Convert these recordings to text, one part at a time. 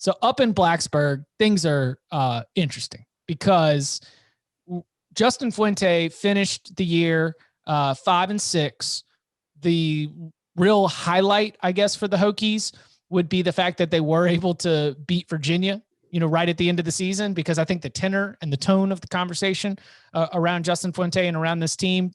So up in Blacksburg, things are interesting because Justin Fuente finished the year 5-6. The real highlight, I guess, for the Hokies would be the fact that they were able to beat Virginia, right at the end of the season, because I think the tenor and the tone of the conversation around Justin Fuente and around this team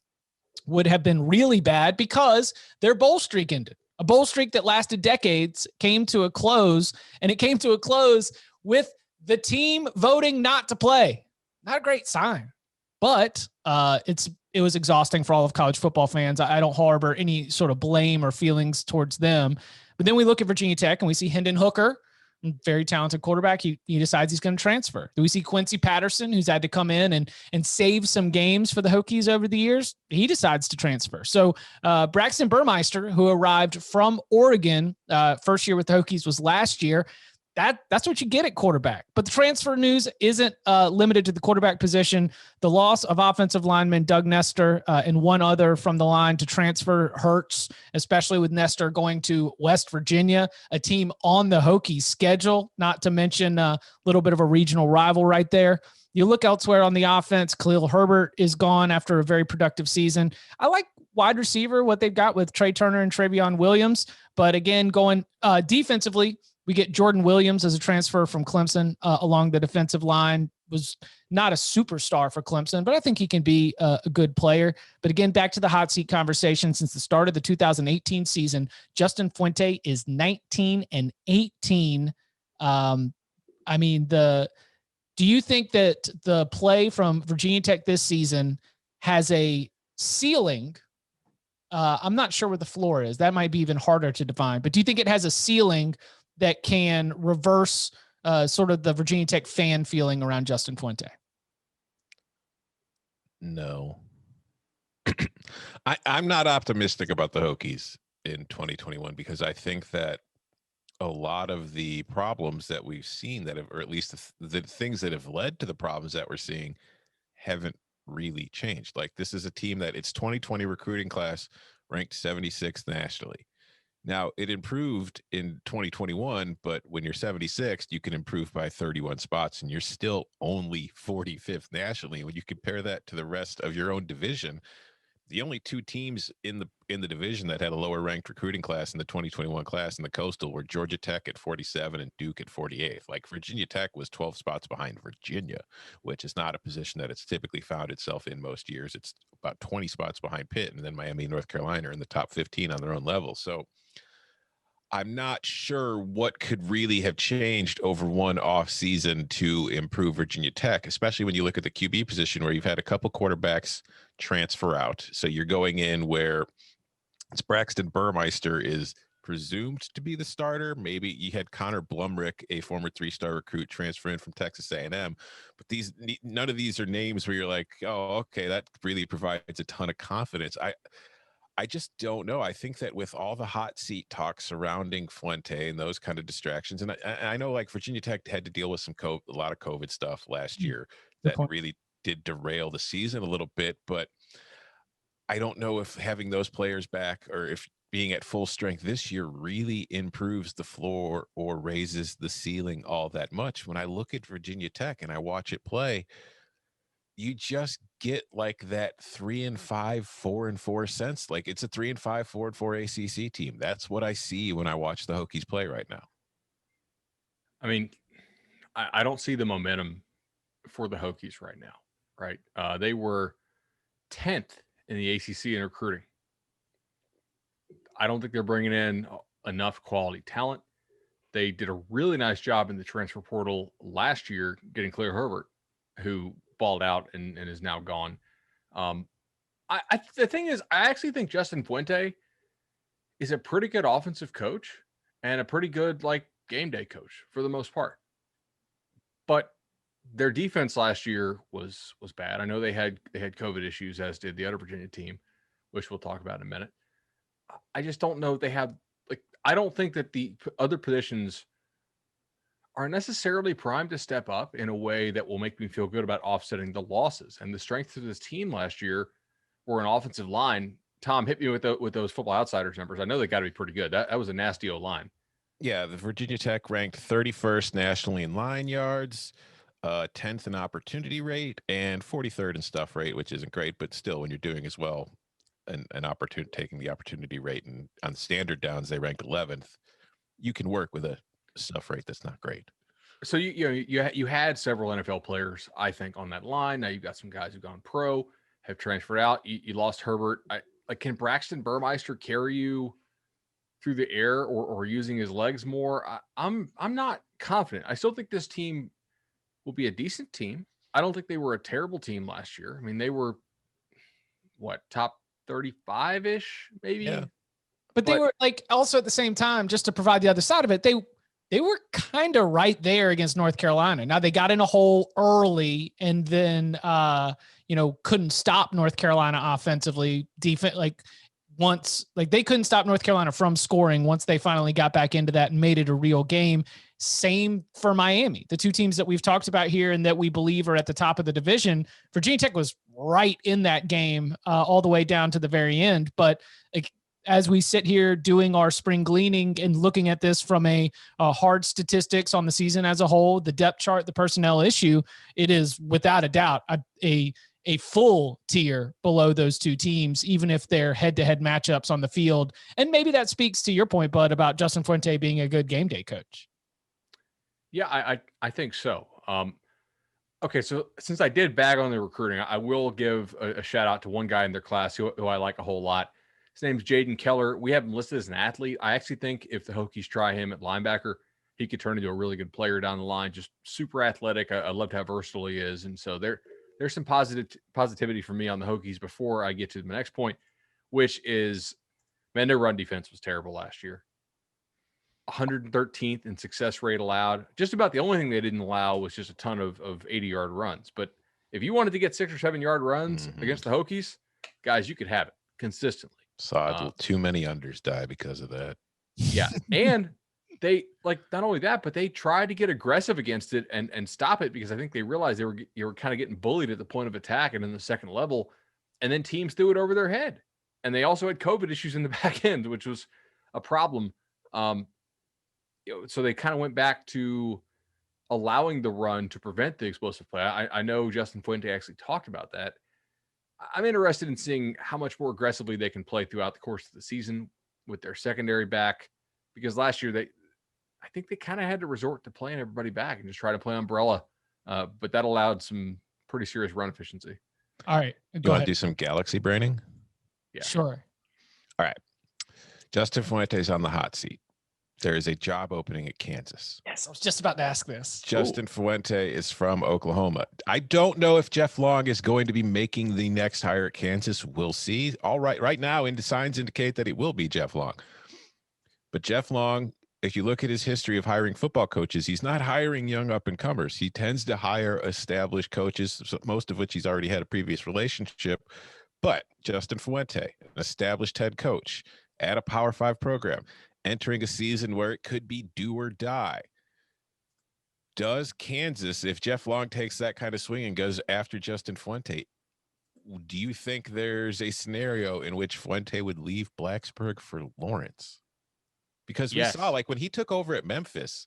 would have been really bad because their bowl streak ended. A bowl streak that lasted decades came to a close, and it came to a close with the team voting not to play. Not a great sign, but it was exhausting for all of college football fans. I don't harbor any sort of blame or feelings towards them. But then we look at Virginia Tech and we see Hendon Hooker, very talented quarterback. He decides he's going to transfer. Do we see Quincy Patterson, who's had to come in and save some games for the Hokies over the years? He decides to transfer. So Braxton Burmeister, who arrived from Oregon, first year with the Hokies was last year. That's what you get at quarterback. But the transfer news isn't limited to the quarterback position. The loss of offensive lineman Doug Nestor and one other from the line to transfer hurts, especially with Nestor going to West Virginia, a team on the Hokies schedule, not to mention a little bit of a regional rival right there. You look elsewhere on the offense, Khalil Herbert is gone after a very productive season. I like wide receiver, what they've got with Trey Turner and Travion Williams. But again, going defensively, we get Jordan Williams as a transfer from Clemson along the defensive line. Was not a superstar for Clemson, but I think he can be a good player. But again, back to the hot seat conversation. Since the start of the 2018 season, Justin Fuente is 19-18. Do you think that the play from Virginia Tech this season has a ceiling? I'm not sure where the floor is. That might be even harder to define. But do you think it has a ceiling that can reverse sort of the Virginia Tech fan feeling around Justin Fuente? No. I'm not optimistic about the Hokies in 2021 because I think that a lot of the problems that we've seen that have, or at least the things that have led to the problems that we're seeing haven't really changed. Like, this is a team that its 2020 recruiting class ranked 76th nationally. Now, it improved in 2021, but when you're 76th, you can improve by 31 spots, and you're still only 45th nationally. When you compare that to the rest of your own division, the only two teams in the division that had a lower ranked recruiting class in the 2021 class in the Coastal were Georgia Tech at 47 and Duke at 48. Like, Virginia Tech was 12 spots behind Virginia, which is not a position that it's typically found itself in most years. It's about 20 spots behind Pitt, and then Miami and North Carolina are in the top 15 on their own level. So I'm not sure what could really have changed over one off season to improve Virginia Tech, especially when you look at the QB position where you've had a couple quarterbacks transfer out. So you're going in where it's Braxton Burmeister is presumed to be the starter. Maybe you had Connor Blumrick, a former 3-star recruit, transfer in from Texas A&M. But none of these are names where you're like, oh, okay, that really provides a ton of confidence. I just don't know. I think that with all the hot seat talk surrounding Fuente and those kind of distractions, and I know like Virginia Tech had to deal with a lot of COVID stuff last year that really did derail the season a little bit, but I don't know if having those players back or if being at full strength this year really improves the floor or raises the ceiling all that much. When I look at Virginia Tech and I watch it play, you just get like that 3-5, 4-4 sense. Like, it's a 3-5, 4-4 ACC team. That's what I see when I watch the Hokies play right now. I mean, I don't see the momentum for the Hokies right now, right? They were 10th in the ACC in recruiting. I don't think they're bringing in enough quality talent. They did a really nice job in the transfer portal last year getting Khalil Herbert, who balled out and is now gone. The thing is, I actually think Justin Fuente is a pretty good offensive coach and a pretty good game day coach for the most part. But their defense last year was bad. I know they had COVID issues, as did the other Virginia team, which we'll talk about in a minute. I just don't know they have I don't think that the other positions are necessarily primed to step up in a way that will make me feel good about offsetting the losses. And the strengths of this team last year were an offensive line. Tom, hit me with those Football Outsiders numbers. I know they got to be pretty good. That was a nasty O-line. Yeah, the Virginia Tech ranked 31st nationally in line yards, 10th in opportunity rate, and 43rd in stuff rate, which isn't great, but still, when you're doing as well, an opportunity taking the opportunity rate and on standard downs they ranked 11th. You can work with a stuff rate that's not great. So you had several NFL players, I think, on that line. Now you've got some guys who've gone pro, have transferred out. You lost Herbert. Can Braxton Burmeister carry you through the air or using his legs more? I'm not confident. I still think this team will be a decent team. I don't think they were a terrible team last year. I mean, they were top 35-ish, maybe. Yeah. But they were like also at the same time, just to provide the other side of it, they were kind of right there against North Carolina. Now they got in a hole early and then couldn't stop North Carolina offensively. Once they couldn't stop North Carolina from scoring once they finally got back into that and made it a real game. Same for Miami. The two teams that we've talked about here and that we believe are at the top of the division. Virginia Tech was right in that game all the way down to the very end. But as we sit here doing our spring gleaning and looking at this from a hard statistics on the season as a whole, the depth chart, the personnel issue, it is without a doubt a full tier below those two teams, even if they're head-to-head matchups on the field. And maybe that speaks to your point, Bud, about Justin Fuente being a good game day coach. Yeah, I think so. Okay, so since I did bag on the recruiting, I will give a shout out to one guy in their class who I like a whole lot. His name's Jaden Keller. We have him listed as an athlete. I actually think if the Hokies try him at linebacker, he could turn into a really good player down the line. Just super athletic. I loved how versatile he is. And so there's some positivity for me on the Hokies before I get to my next point, which is, man, their run defense was terrible last year. 113th in success rate allowed. Just about the only thing they didn't allow was just a ton of 80-yard runs. But if you wanted to get 6 or 7 yard runs against the Hokies, guys, you could have it consistently. Saw too many unders die because of that. Yeah. And they not only that, but they tried to get aggressive against it and stop it, because I think they realized you were kind of getting bullied at the point of attack and in the second level, and then teams threw it over their head. And they also had COVID issues in the back end, which was a problem. So they kind of went back to allowing the run to prevent the explosive play. I know Justin Fuente actually talked about that. I'm interested in seeing how much more aggressively they can play throughout the course of the season with their secondary back, because last year I think they kind of had to resort to playing everybody back and just try to play umbrella. But that allowed some pretty serious run efficiency. All right. You want to do some galaxy braining? Yeah. Sure. All right. Justin Fuente's on the hot seat. There is a job opening at Kansas. Yes, I was just about to ask this. Justin Fuente is from Oklahoma. I don't know if Jeff Long is going to be making the next hire at Kansas. We'll see. All right. Right now, signs indicate that it will be Jeff Long. But Jeff Long, if you look at his history of hiring football coaches, he's not hiring young up-and-comers. He tends to hire established coaches, most of which he's already had a previous relationship. But Justin Fuente, an established head coach at a Power 5 program, entering a season where it could be do or die. Does Kansas, if Jeff Long takes that kind of swing and goes after Justin Fuente, do you think there's a scenario in which Fuente would leave Blacksburg for Lawrence? Because we saw, when he took over at Memphis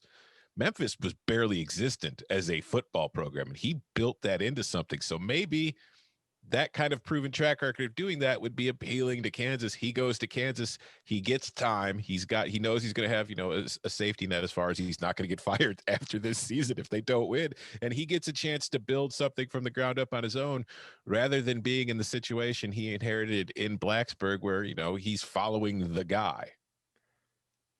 was barely existent as a football program, and he built that into something. So maybe that kind of proven track record of doing that would be appealing to Kansas. He goes to Kansas, he gets time. He knows he's going to have, a safety net as far as he's not going to get fired after this season if they don't win. And he gets a chance to build something from the ground up on his own, rather than being in the situation he inherited in Blacksburg where, he's following the guy.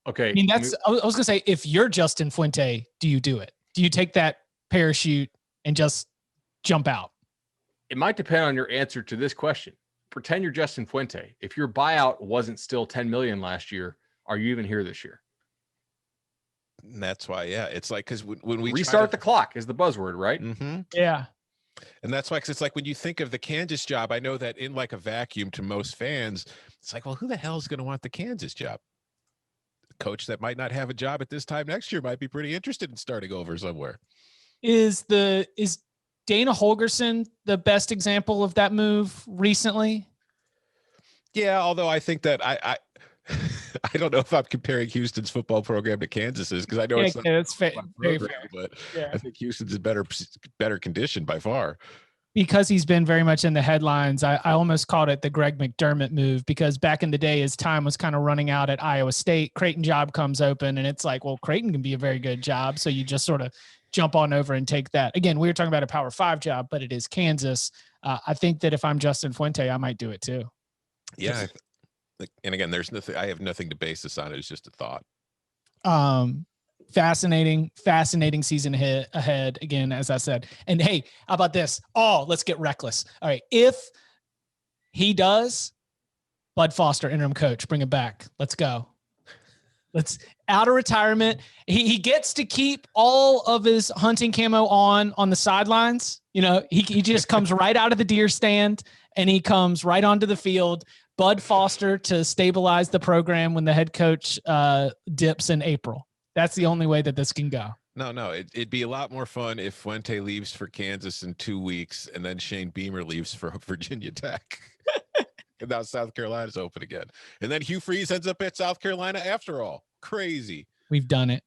Okay. I mean, I was going to say, if you're Justin Fuente, do you do it? Do you take that parachute and just jump out? It might depend on your answer to this question. Pretend you're Justin Fuente. If your buyout wasn't still $10 million last year, are you even here this year? And that's why, it's like, because when we restart the clock is the buzzword, right? Mm-hmm. Yeah. And that's why, because it's like when you think of the Kansas job, I know that in like a vacuum to most fans, it's like, well, who the hell is going to want the Kansas job? A coach that might not have a job at this time next year might be pretty interested in starting over somewhere. Is Dana Holgerson the best example of that move recently? Yeah, although I think that I I don't know if I'm comparing Houston's football program to Kansas's because I know it's not it's a very program, fair. but Yeah. I think Houston's in better condition by far. Because he's been very much in the headlines, I almost called it the Greg McDermott move, because back in the day, his time was kind of running out at Iowa State. Creighton job comes open, and it's like, well, Creighton can be a very good job. So you just sort of jump on over and take that. Again, we were talking about a Power 5 job, but it is Kansas. I think that if I'm Justin Fuente, I might do it too. Yeah. And again, there's nothing, I have nothing to base this on. It's just a thought. Fascinating season ahead again, as I said. And hey, how about this? Oh, let's get reckless. All right. If he does, Bud Foster, interim coach, bring it back. Let's go. Let's out of retirement. He gets to keep all of his hunting camo on the sidelines. You know, he just comes right out of the deer stand and he comes right onto the field. Bud Foster to stabilize the program when the head coach dips in April. That's the only way that this can go. No, it'd be a lot more fun if Fuente leaves for Kansas in 2 weeks and then Shane Beamer leaves for Virginia Tech. And now South Carolina's open again. And then Hugh Freeze ends up at South Carolina after all. Crazy. We've done it.